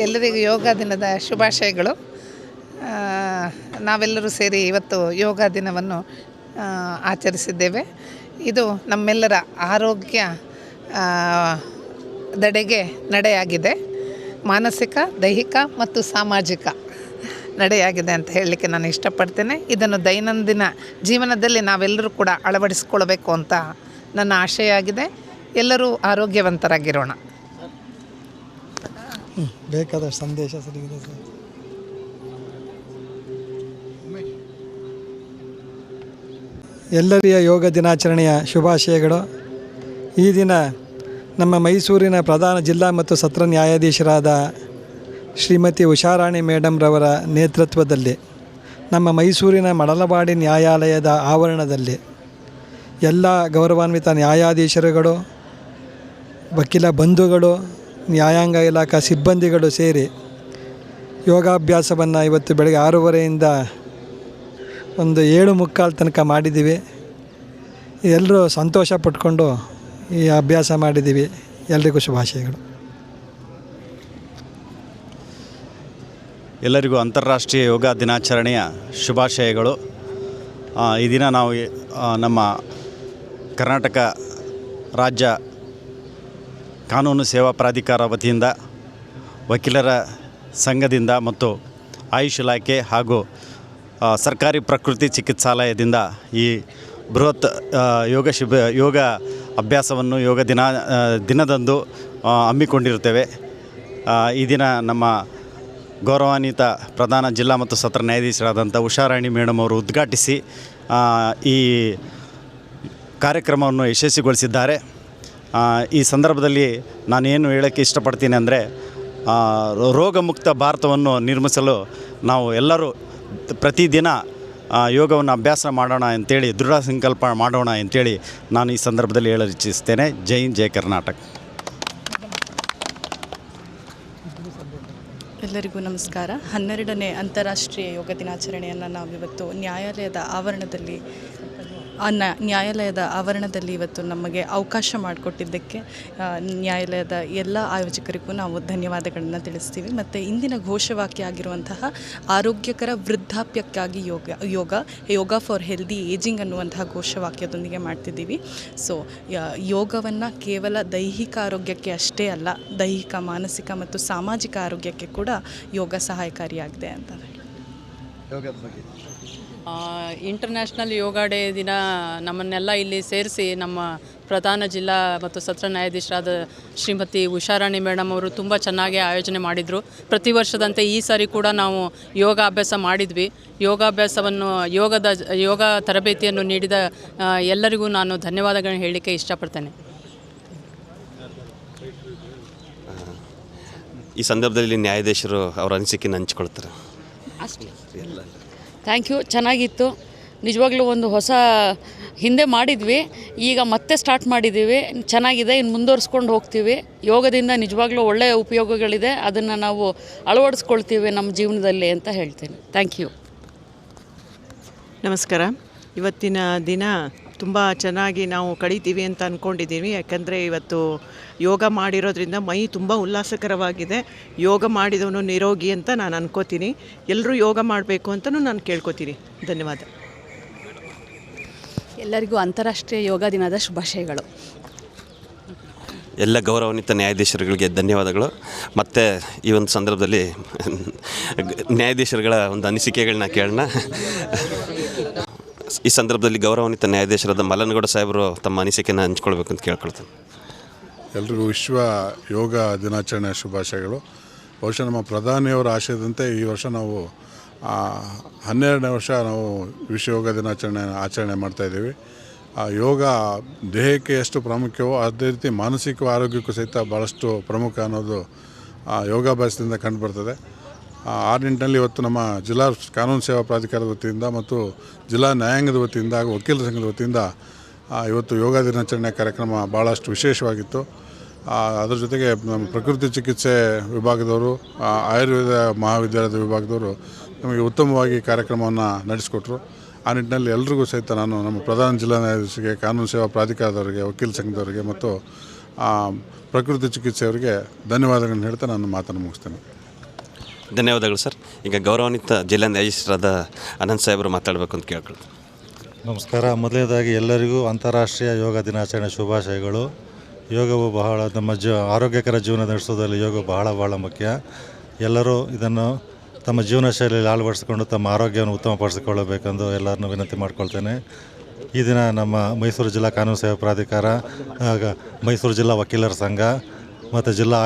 ಎಲ್ಲರಿಗೂ ಯೋಗ ದಿನದ ಶುಭಾಶಯಗಳು. ನಾವೆಲ್ಲರೂ ಸೇರಿ ಇವತ್ತು ಯೋಗ ದಿನವನ್ನು ಆಚರಿಸಿದ್ದೇವೆ. ಇದು ನಮ್ಮೆಲ್ಲರ ಆರೋಗ್ಯ ದೆಡೆಗೆ ನಡೆಯಾಗಿದೆ. ಮಾನಸಿಕ, ದೈಹಿಕ ಮತ್ತು ಸಾಮಾಜಿಕ ನಡೆಯಾಗಿದೆ ಅಂತ ಹೇಳಲಿಕ್ಕೆ ನಾನು ಇಷ್ಟಪಡ್ತೇನೆ. ಇದನ್ನು ದೈನಂದಿನ ಜೀವನದಲ್ಲಿ ನಾವೆಲ್ಲರೂ ಕೂಡ ಅಳವಡಿಸಿಕೊಳ್ಬೇಕು ಅಂತ ನನ್ನ ಆಶಯ ಆಗಿದೆ. ಎಲ್ಲರೂ ಆರೋಗ್ಯವಂತರಾಗಿರೋಣ. ಬೇಕಾದ ಸಂದೇಶ ಸಿಗಿದೆ ಸರ್. ಎಲ್ಲರಿಯ ಯೋಗ ದಿನಾಚರಣೆಯ ಶುಭಾಶಯಗಳು. ಈ ದಿನ ನಮ್ಮ ಮೈಸೂರಿನ ಪ್ರಧಾನ ಜಿಲ್ಲಾ ಮತ್ತು ಸತ್ರ ನ್ಯಾಯಾಧೀಶರಾದ ಶ್ರೀಮತಿ ಉಷಾರಾಣಿ ಮೇಡಮ್ರವರ ನೇತೃತ್ವದಲ್ಲಿ ನಮ್ಮ ಮೈಸೂರಿನ ಮಡಲವಾಡಿ ನ್ಯಾಯಾಲಯದ ಆವರಣದಲ್ಲಿ ಎಲ್ಲ ಗೌರವಾನ್ವಿತ ನ್ಯಾಯಾಧೀಶರುಗಳು, ವಕೀಲ ಬಂಧುಗಳು, ನ್ಯಾಯಾಂಗ ಇಲಾಖಾ ಸಿಬ್ಬಂದಿಗಳು ಸೇರಿ ಯೋಗಾಭ್ಯಾಸವನ್ನು ಇವತ್ತು ಬೆಳಗ್ಗೆ 6:30ಯಿಂದ ಒಂದು 7:45 ತನಕ ಮಾಡಿದ್ದೀವಿ. ಎಲ್ಲರೂ ಸಂತೋಷ ಪಟ್ಕೊಂಡು ಈ ಅಭ್ಯಾಸ ಮಾಡಿದ್ದೀವಿ. ಎಲ್ರಿಗೂ ಶುಭಾಶಯಗಳು. ಎಲ್ಲರಿಗೂ ಅಂತಾರಾಷ್ಟ್ರೀಯ ಯೋಗ ದಿನಾಚರಣೆಯ ಶುಭಾಶಯಗಳು. ಈ ದಿನ ನಾವು ನಮ್ಮ ಕರ್ನಾಟಕ ರಾಜ್ಯ ಕಾನೂನು ಸೇವಾ ಪ್ರಾಧಿಕಾರ ವತಿಯಿಂದ, ವಕೀಲರ ಸಂಘದಿಂದ ಮತ್ತು ಆಯುಷ್ ಇಲಾಖೆ ಹಾಗೂ ಸರ್ಕಾರಿ ಪ್ರಕೃತಿ ಚಿಕಿತ್ಸಾಲಯದಿಂದ ಈ ಬೃಹತ್ ಯೋಗ ಅಭ್ಯಾಸವನ್ನು ಯೋಗ ದಿನದಂದು ಹಮ್ಮಿಕೊಂಡಿರುತ್ತೇವೆ. ಈ ದಿನ ನಮ್ಮ ಗೌರವಾನ್ವಿತ ಪ್ರಧಾನ ಜಿಲ್ಲಾ ಮತ್ತು ಸತ್ರ ನ್ಯಾಯಾಧೀಶರಾದಂಥ ಉಷಾರಾಣಿ ಮೇಡಮ್ ಅವರು ಉದ್ಘಾಟಿಸಿ ಈ ಕಾರ್ಯಕ್ರಮವನ್ನು ಯಶಸ್ವಿಗೊಳಿಸಿದ್ದಾರೆ. ಈ ಸಂದರ್ಭದಲ್ಲಿ ನಾನೇನು ಹೇಳೋಕ್ಕೆ ಇಷ್ಟಪಡ್ತೀನಿ ಅಂದರೆ, ರೋಗಮುಕ್ತ ಭಾರತವನ್ನು ನಿರ್ಮಿಸಲು ನಾವು ಎಲ್ಲರೂ ಪ್ರತಿದಿನ ಯೋಗವನ್ನು ಅಭ್ಯಾಸ ಮಾಡೋಣ ಅಂತೇಳಿ, ದೃಢ ಸಂಕಲ್ಪ ಮಾಡೋಣ ಅಂತೇಳಿ ನಾನು ಈ ಸಂದರ್ಭದಲ್ಲಿ ಹೇಳಲು ಇಚ್ಛಿಸ್ತೇನೆ. ಜೈ ಹಿಂದ್, ಜೈ ಕರ್ನಾಟಕ. ಎಲ್ಲರಿಗೂ ನಮಸ್ಕಾರ. 12ನೇ ಅಂತಾರಾಷ್ಟ್ರೀಯ ಯೋಗ ದಿನಾಚರಣೆಯನ್ನು ನಾವಿವತ್ತು ನ್ಯಾಯಾಲಯದ ಆವರಣದಲ್ಲಿ ಇವತ್ತು ನಮಗೆ ಅವಕಾಶ ಮಾಡಿಕೊಟ್ಟಿದ್ದಕ್ಕೆ ನ್ಯಾಯಾಲಯದ ಎಲ್ಲ ಆಯೋಜಕರಿಗೂ ನಾವು ಧನ್ಯವಾದಗಳನ್ನು ತಿಳಿಸ್ತೀವಿ. ಮತ್ತು ಇಂದಿನ ಘೋಷವಾಕ್ಯ ಆಗಿರುವಂತಹ ಆರೋಗ್ಯಕರ ವೃದ್ಧಾಪ್ಯಕ್ಕಾಗಿ ಯೋಗ ಫಾರ್ ಹೆಲ್ದಿ ಏಜಿಂಗ್ ಅನ್ನುವಂತಹ ಘೋಷವಾಕ್ಯದೊಂದಿಗೆ ಮಾಡ್ತಿದ್ದೀವಿ. ಸೊ ಯೋಗವನ್ನು ಕೇವಲ ದೈಹಿಕ ಆರೋಗ್ಯಕ್ಕೆ ಅಷ್ಟೇ ಅಲ್ಲ, ದೈಹಿಕ, ಮಾನಸಿಕ ಮತ್ತು ಸಾಮಾಜಿಕ ಆರೋಗ್ಯಕ್ಕೆ ಕೂಡ ಯೋಗ ಸಹಾಯಕಾರಿಯಾಗಿದೆ ಅಂತ ಹೇಳಿ. ಯೋಗದ ಬಗ್ಗೆ ಇಂಟರ್ನ್ಯಾಷನಲ್ ಯೋಗ ಡೇ ದಿನ ನಮ್ಮನ್ನೆಲ್ಲ ಇಲ್ಲಿ ಸೇರಿಸಿ ನಮ್ಮ ಪ್ರಧಾನ ಜಿಲ್ಲಾ ಮತ್ತು ಸತ್ರ ನ್ಯಾಯಾಧೀಶರಾದ ಶ್ರೀಮತಿ ಉಷಾರಾಣಿ ಮೇಡಮ್ ಅವರು ತುಂಬ ಚೆನ್ನಾಗಿ ಆಯೋಜನೆ ಮಾಡಿದರು. ಪ್ರತಿ ವರ್ಷದಂತೆ ಈ ಸಾರಿ ಕೂಡ ನಾವು ಯೋಗಾಭ್ಯಾಸ ಮಾಡಿದ್ವಿ. ಯೋಗ ತರಬೇತಿಯನ್ನು ನೀಡಿದ ಎಲ್ಲರಿಗೂ ನಾನು ಧನ್ಯವಾದಗಳನ್ನು ಹೇಳಲಿಕ್ಕೆ ಇಷ್ಟಪಡ್ತೇನೆ. ಈ ಸಂದರ್ಭದಲ್ಲಿ ನ್ಯಾಯಾಧೀಶರು ಅವರ ಅನಿಸಿಕೆಯನ್ನು ಹಂಚಿಕೊಳ್ತಾರೆ. ಅಷ್ಟೇ. Thank you. ಚೆನ್ನಾಗಿತ್ತು. ನಿಜವಾಗ್ಲೂ ಒಂದು ಹೊಸ ಹಿಂದೆ ಮಾಡಿದ್ವಿ, ಈಗ ಮತ್ತೆ ಸ್ಟಾರ್ಟ್ ಮಾಡಿದ್ದೀವಿ. ಚೆನ್ನಾಗಿದೆ. ಇನ್ನು ಮುಂದುವರಿಸ್ಕೊಂಡು ಹೋಗ್ತೀವಿ. ಯೋಗದಿಂದ ನಿಜವಾಗ್ಲೂ ಒಳ್ಳೆಯ ಉಪಯೋಗಗಳಿದೆ. ಅದನ್ನು ನಾವು ಅಳವಡಿಸ್ಕೊಳ್ತೀವಿ ನಮ್ಮ ಜೀವನದಲ್ಲಿ ಅಂತ ಹೇಳ್ತೀನಿ. Thank you. ನಮಸ್ಕಾರ. ಇವತ್ತಿನ ದಿನ ತುಂಬ ಚೆನ್ನಾಗಿ ನಾವು ಕಳೀತೀವಿ ಅಂತ ಅಂದ್ಕೊಂಡಿದ್ದೀವಿ. ಯಾಕಂದರೆ ಇವತ್ತು ಯೋಗ ಮಾಡಿರೋದ್ರಿಂದ ಮೈ ತುಂಬ ಉಲ್ಲಾಸಕರವಾಗಿದೆ. ಯೋಗ ಮಾಡಿದವನು ನಿರೋಗಿ ಅಂತ ನಾನು ಅನ್ಕೋತೀನಿ. ಎಲ್ಲರೂ ಯೋಗ ಮಾಡಬೇಕು ಅಂತಲೂ ನಾನು ಕೇಳ್ಕೊತೀನಿ. ಧನ್ಯವಾದ. ಎಲ್ಲರಿಗೂ ಅಂತಾರಾಷ್ಟ್ರೀಯ ಯೋಗ ದಿನದ ಶುಭಾಶಯಗಳು. ಎಲ್ಲ ಗೌರವಾನ್ವಿತ ನ್ಯಾಯಾಧೀಶರುಗಳಿಗೆ ಧನ್ಯವಾದಗಳು. ಮತ್ತು ಈ ಒಂದು ಸಂದರ್ಭದಲ್ಲಿ ನ್ಯಾಯಾಧೀಶರುಗಳ ಒಂದು ಅನಿಸಿಕೆಗಳನ್ನ ಕೇಳೋಣ. ಈ ಸಂದರ್ಭದಲ್ಲಿ ಗೌರವಾನ್ವಿತ ನ್ಯಾಯಾಧೀಶರಾದ ಮಲ್ಲನಗೌಡ ಸಾಹೇಬರು ತಮ್ಮ ಅನಿಸಿಕೆಯನ್ನು ಹಂಚ್ಕೊಳ್ಬೇಕು ಅಂತ ಕೇಳ್ಕೊಳ್ತೇನೆ. ಎಲ್ರಿಗೂ ವಿಶ್ವ ಯೋಗ ದಿನಾಚರಣೆಯ ಶುಭಾಶಯಗಳು. ಬಹುಶಃ ನಮ್ಮ ಪ್ರಧಾನಿಯವರ ಆಶಯದಂತೆ ಈ ವರ್ಷ ನಾವು 12ನೇ ವರ್ಷ ನಾವು ವಿಶ್ವ ಯೋಗ ದಿನಾಚರಣೆ ಆಚರಣೆ ಮಾಡ್ತಾಯಿದ್ದೀವಿ. ಯೋಗ ದೇಹಕ್ಕೆ ಎಷ್ಟು ಪ್ರಾಮುಖ್ಯವೋ ಅದೇ ರೀತಿ ಮಾನಸಿಕ ಆರೋಗ್ಯಕ್ಕೂ ಸಹಿತ ಭಾಳಷ್ಟು ಪ್ರಮುಖ ಅನ್ನೋದು ಯೋಗಾಭ್ಯಾಸದಿಂದ ಕಂಡುಬರ್ತದೆ. ಆ ನಿಟ್ಟಿನಲ್ಲಿ ಇವತ್ತು ನಮ್ಮ ಜಿಲ್ಲಾ ಕಾನೂನು ಸೇವಾ ಪ್ರಾಧಿಕಾರದ ವತಿಯಿಂದ ಮತ್ತು ಜಿಲ್ಲಾ ನ್ಯಾಯಾಂಗದ ವತಿಯಿಂದ ಹಾಗೂ ವಕೀಲರ ಸಂಘದ ವತಿಯಿಂದ ಇವತ್ತು ಯೋಗ ದಿನಾಚರಣೆ ಕಾರ್ಯಕ್ರಮ ಭಾಳಷ್ಟು ವಿಶೇಷವಾಗಿತ್ತು. ಅದರ ಜೊತೆಗೆ ನಮ್ಮ ಪ್ರಕೃತಿ ಚಿಕಿತ್ಸೆ ವಿಭಾಗದವರು, ಆಯುರ್ವೇದ ಮಹಾವಿದ್ಯಾಲಯದ ವಿಭಾಗದವರು ನಮಗೆ ಉತ್ತಮವಾಗಿ ಕಾರ್ಯಕ್ರಮವನ್ನು ನಡೆಸಿಕೊಟ್ರು. ಆ ನಿಟ್ಟಿನಲ್ಲಿ ಎಲ್ರಿಗೂ ಸಹಿತ ನಾನು ನಮ್ಮ ಪ್ರಧಾನ ಜಿಲ್ಲಾ ನ್ಯಾಯಾಧೀಶರಿಗೆ, ಕಾನೂನು ಸೇವಾ ಪ್ರಾಧಿಕಾರದವರಿಗೆ, ವಕೀಲ ಸಂಘದವರಿಗೆ ಮತ್ತು ಪ್ರಕೃತಿ ಚಿಕಿತ್ಸೆಯವರಿಗೆ ಧನ್ಯವಾದಗಳನ್ನು ಹೇಳ್ತಾ ನಾನು ಮಾತನ್ನು ಮುಗಿಸ್ತೇನೆ. ಧನ್ಯವಾದಗಳು ಸರ್. ಈಗ ಗೌರವಾನ್ವಿತ ಜಿಲ್ಲಾ ನ್ಯಾಯಾಧೀಶರಾದ ಅನಂತ್ ಸಾಹೇಬರು ಮಾತಾಡಬೇಕು ಅಂತ ಕೇಳ್ಕೊಳ್ತೀನಿ. ನಮಸ್ಕಾರ. ಮೊದಲನೇದಾಗಿ ಎಲ್ಲರಿಗೂ ಅಂತಾರಾಷ್ಟ್ರೀಯ ಯೋಗ ದಿನಾಚರಣೆ ಶುಭಾಶಯಗಳು. ಯೋಗವು ಬಹಳ ನಮ್ಮ ಆರೋಗ್ಯಕರ ಜೀವನ ನಡೆಸೋದ್ರಲ್ಲಿ ಯೋಗ ಬಹಳ ಮುಖ್ಯ. ಎಲ್ಲರೂ ಇದನ್ನು ತಮ್ಮ ಜೀವನ ಶೈಲಿಯಲ್ಲಿ ಅಳವಡಿಸಿಕೊಂಡು ತಮ್ಮ ಆರೋಗ್ಯವನ್ನು ಉತ್ತಮಪಡಿಸಿಕೊಳ್ಳಬೇಕೆಂದು ಎಲ್ಲರನ್ನೂ ವಿನಂತಿ ಮಾಡ್ಕೊಳ್ತೇನೆ. ಈ ದಿನ ನಮ್ಮ ಮೈಸೂರು ಜಿಲ್ಲಾ ಕಾನೂನು ಸೇವಾ ಪ್ರಾಧಿಕಾರ, ಮೈಸೂರು ಜಿಲ್ಲಾ ವಕೀಲರ ಸಂಘ ಮತ್ತು ಜಿಲ್ಲಾ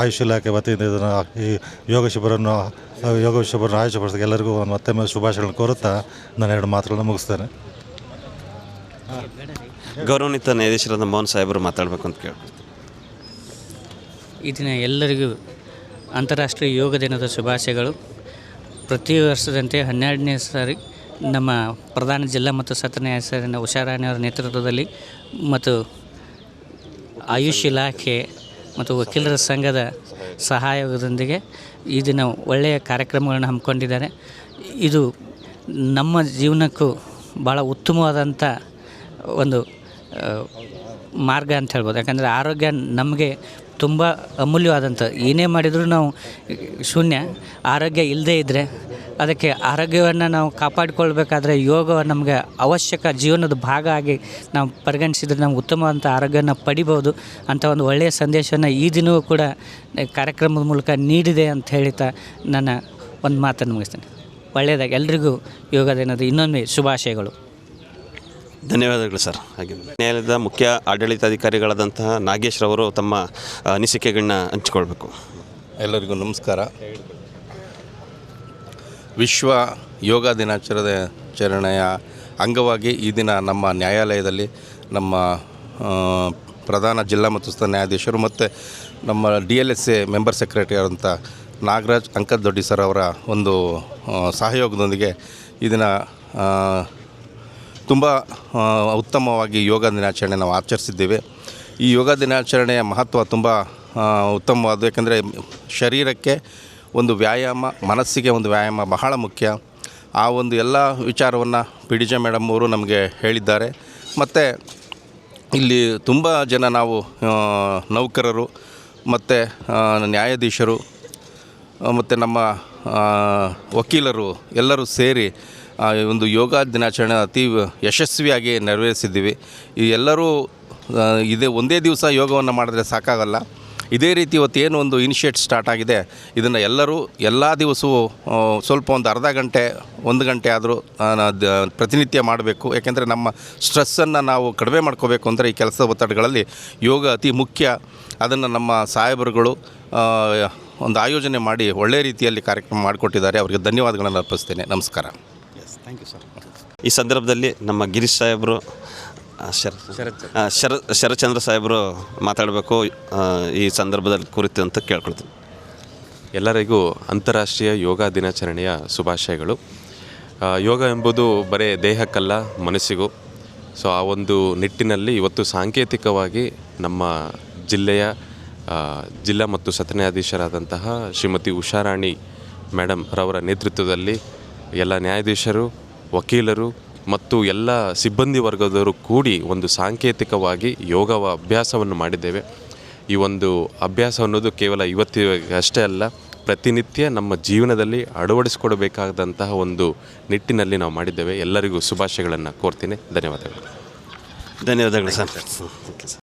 ಆಯುಷ್ ಇಲಾಖೆ ವತಿಯಿಂದ ಇದನ್ನು ಈ ಯೋಗ ಶಿಬಿರವನ್ನು ಆಯೋಜಪಡಿಸಿದ ಎಲ್ಲರಿಗೂ ಮತ್ತೊಮ್ಮೆ ಶುಭಾಶಯಗಳನ್ನು ಕೋರುತ್ತಾ ನಾನು 2 ಮಾತುಗಳನ್ನು ಮುಗಿಸ್ತೇನೆ. ಗೌರವಾನ್ವಿತ ನ್ಯಾಯಾಧೀಶರಾದ ಮೋಹನ್ ಸಾಹೇಬರು ಮಾತಾಡಬೇಕು ಅಂತ ಕೇಳ್ಕೊಳ್ತೀನಿ. ಈ ದಿನ ಎಲ್ಲರಿಗೂ ಅಂತಾರಾಷ್ಟ್ರೀಯ ಯೋಗ ದಿನದ ಶುಭಾಶಯಗಳು. ಪ್ರತಿ ವರ್ಷದಂತೆ 12ನೇ ಸಾರಿ ನಮ್ಮ ಪ್ರಧಾನ ಜಿಲ್ಲಾ ಮತ್ತು ಸತ್ರ ನ್ಯಾಯಾಧೀಶರಾದ ಉಷಾರಾಣಿಯವರ ನೇತೃತ್ವದಲ್ಲಿ ಮತ್ತು ಆಯುಷ್ ಇಲಾಖೆ ಮತ್ತು ವಕೀಲರ ಸಂಘದ ಸಹಯೋಗದೊಂದಿಗೆ ಈ ದಿನ ಒಳ್ಳೆಯ ಕಾರ್ಯಕ್ರಮಗಳನ್ನು ಹಮ್ಮಿಕೊಂಡಿದ್ದಾರೆ. ಇದು ನಮ್ಮ ಜೀವನಕ್ಕೂ ಭಾಳ ಉತ್ತಮವಾದಂಥ ಒಂದು ಮಾರ್ಗ ಅಂತ ಹೇಳ್ಬೋದು. ಯಾಕಂದರೆ ಆರೋಗ್ಯ ನಮಗೆ ತುಂಬ ಅಮೂಲ್ಯವಾದಂಥ, ಏನೇ ಮಾಡಿದರೂ ನಾವು ಶೂನ್ಯ. ಆರೋಗ್ಯ ಇಲ್ಲದೇ ಇದ್ದರೆ ಅದಕ್ಕೆ ಆರೋಗ್ಯವನ್ನು ನಾವು ಕಾಪಾಡಿಕೊಳ್ಬೇಕಾದ್ರೆ ಯೋಗ ನಮಗೆ ಅವಶ್ಯಕ, ಜೀವನದ ಭಾಗ ಆಗಿ ನಾವು ಪರಿಗಣಿಸಿದರೆ ನಾವು ಉತ್ತಮವಾದಂಥ ಆರೋಗ್ಯನ ಪಡಿಬೋದು ಅಂತ ಒಂದು ಒಳ್ಳೆಯ ಸಂದೇಶವನ್ನು ಈ ದಿನವೂ ಕೂಡ ಕಾರ್ಯಕ್ರಮದ ಮೂಲಕ ನೀಡಿದೆ ಅಂತ ಹೇಳ್ತಾ ನನ್ನ ಒಂದು ಮಾತನ್ನು ಮುಗಿಸ್ತೇನೆ. ಒಳ್ಳೆಯದಾಗಿ ಎಲ್ರಿಗೂ ಯೋಗ ದಿನದ ಇನ್ನೊಮ್ಮೆ ಶುಭಾಶಯಗಳು. ಧನ್ಯವಾದಗಳು ಸರ್. ಹಾಗೆ ನ್ಯಾಯಾಲಯದ ಮುಖ್ಯ ಆಡಳಿತಾಧಿಕಾರಿಗಳಾದಂತಹ ನಾಗೇಶ್ ರವರು ತಮ್ಮ ಅನಿಸಿಕೆಗಳನ್ನ ಹಂಚಿಕೊಳ್ಬೇಕು. ಎಲ್ಲರಿಗೂ ನಮಸ್ಕಾರ. ವಿಶ್ವ ಯೋಗ ದಿನಾಚರಣೆಯ ಅಂಗವಾಗಿ ಈ ದಿನ ನಮ್ಮ ನ್ಯಾಯಾಲಯದಲ್ಲಿ ನಮ್ಮ ಪ್ರಧಾನ ಜಿಲ್ಲಾ ಮತ್ತು ಸತ್ರ ನ್ಯಾಯಾಧೀಶರು ಮತ್ತು ನಮ್ಮ DLSA ಮೆಂಬರ್ ಸೆಕ್ರೆಟರಿ ಆದಂಥ ನಾಗರಾಜ್ ಅಂಕದೊಡ್ಡಿ ಸರ್ ಅವರ ಒಂದು ಸಹಯೋಗದೊಂದಿಗೆ ಈ ದಿನ ತುಂಬ ಉತ್ತಮವಾಗಿ ಯೋಗ ದಿನಾಚರಣೆ ನಾವು ಆಚರಿಸಿದ್ದೇವೆ. ಈ ಯೋಗ ದಿನಾಚರಣೆಯ ಮಹತ್ವ ತುಂಬ ಉತ್ತಮವಾದ, ಏಕೆಂದರೆ ಶರೀರಕ್ಕೆ ಒಂದು ವ್ಯಾಯಾಮ, ಮನಸ್ಸಿಗೆ ಒಂದು ವ್ಯಾಯಾಮ ಬಹಳ ಮುಖ್ಯ. ಆ ಒಂದು ಎಲ್ಲ ವಿಚಾರವನ್ನು PDJ ಮೇಡಮ್ ಅವರು ನಮಗೆ ಹೇಳಿದ್ದಾರೆ. ಮತ್ತು ಇಲ್ಲಿ ತುಂಬ ಜನ ನಾವು ನೌಕರರು ಮತ್ತು ನ್ಯಾಯಾಧೀಶರು ಮತ್ತು ನಮ್ಮ ವಕೀಲರು ಎಲ್ಲರೂ ಸೇರಿ ಒಂದು ಯೋಗ ದಿನಾಚರಣೆ ಅತಿ ಯಶಸ್ವಿಯಾಗಿ ನೆರವೇರಿಸಿದ್ದೀವಿ. ಈ ಎಲ್ಲರೂ ಒಂದೇ ದಿವಸ ಯೋಗವನ್ನು ಮಾಡಿದ್ರೆ ಸಾಕಾಗಲ್ಲ. ಇದೇ ರೀತಿ ಇವತ್ತು ಏನು ಒಂದು ಇನಿಷಿಯೇಟ್ ಸ್ಟಾರ್ಟ್ ಆಗಿದೆ, ಇದನ್ನು ಎಲ್ಲರೂ ಎಲ್ಲ ದಿವಸವೂ ಸ್ವಲ್ಪ ಒಂದು ಅರ್ಧ ಗಂಟೆ 1 ಗಂಟೆ ಆದರೂ ಪ್ರತಿನಿತ್ಯ ಮಾಡಬೇಕು. ಯಾಕೆಂದರೆ ನಮ್ಮ ಸ್ಟ್ರೆಸ್ಸನ್ನು ನಾವು ಕಡಿಮೆ ಮಾಡ್ಕೋಬೇಕು ಅಂದರೆ ಈ ಕೆಲಸದ ಒತ್ತಡಗಳಲ್ಲಿ ಯೋಗ ಅತಿ ಮುಖ್ಯ. ಅದನ್ನು ನಮ್ಮ ಸಾಹೇಬರುಗಳು ಒಂದು ಆಯೋಜನೆ ಮಾಡಿ ಒಳ್ಳೆಯ ರೀತಿಯಲ್ಲಿ ಕಾರ್ಯಕ್ರಮ ಮಾಡಿಕೊಟ್ಟಿದ್ದಾರೆ. ಅವರಿಗೆ ಧನ್ಯವಾದಗಳನ್ನು ಅರ್ಪಿಸ್ತೇನೆ. ನಮಸ್ಕಾರ. Thank you sir. ಈ ಸಂದರ್ಭದಲ್ಲಿ ನಮ್ಮ ಗಿರೀಶ್ ಸಾಹೇಬರು, ಶರತ್ಚಂದ್ರ ಸಾಹೇಬರು ಮಾತಾಡಬೇಕು ಈ ಸಂದರ್ಭದಲ್ಲಿ ಕುರಿತು ಅಂತ ಕೇಳ್ಕೊಳ್ತೀನಿ. ಎಲ್ಲರಿಗೂ ಅಂತಾರಾಷ್ಟ್ರೀಯ ಯೋಗ ದಿನಾಚರಣೆಯ ಶುಭಾಶಯಗಳು. ಯೋಗ ಎಂಬುದು ಬರೀ ದೇಹಕ್ಕಲ್ಲ, ಮನಸ್ಸಿಗೂ. ಸೊ ಆ ಒಂದು ನಿಟ್ಟಿನಲ್ಲಿ ಇವತ್ತು ಸಾಂಕೇತಿಕವಾಗಿ ನಮ್ಮ ಜಿಲ್ಲಾ ಮತ್ತು ಸತ್ರ ನ್ಯಾಯಾಧೀಶರಾದಂತಹ ಶ್ರೀಮತಿ ಉಷಾರಾಣಿ ಮೇಡಮ್ ರವರ ನೇತೃತ್ವದಲ್ಲಿ ಎಲ್ಲ ನ್ಯಾಯಾಧೀಶರು, ವಕೀಲರು ಮತ್ತು ಎಲ್ಲ ಸಿಬ್ಬಂದಿ ವರ್ಗದವರು ಕೂಡಿ ಒಂದು ಸಾಂಕೇತಿಕವಾಗಿ ಯೋಗ ಅಭ್ಯಾಸವನ್ನು ಮಾಡಿದ್ದೇವೆ. ಈ ಒಂದು ಅಭ್ಯಾಸ ಅನ್ನೋದು ಕೇವಲ ಇವತ್ತಿಗಷ್ಟೇ ಅಲ್ಲ, ಪ್ರತಿನಿತ್ಯ ನಮ್ಮ ಜೀವನದಲ್ಲಿ ಅಳವಡಿಸಿಕೊಡಬೇಕಾದಂತಹ ಒಂದು ನಿಟ್ಟಿನಲ್ಲಿ ನಾವು ಮಾಡಿದ್ದೇವೆ. ಎಲ್ಲರಿಗೂ ಶುಭಾಶಯಗಳನ್ನು ಕೋರ್ತೀನಿ. ಧನ್ಯವಾದಗಳು. ಧನ್ಯವಾದಗಳು ಸರ್.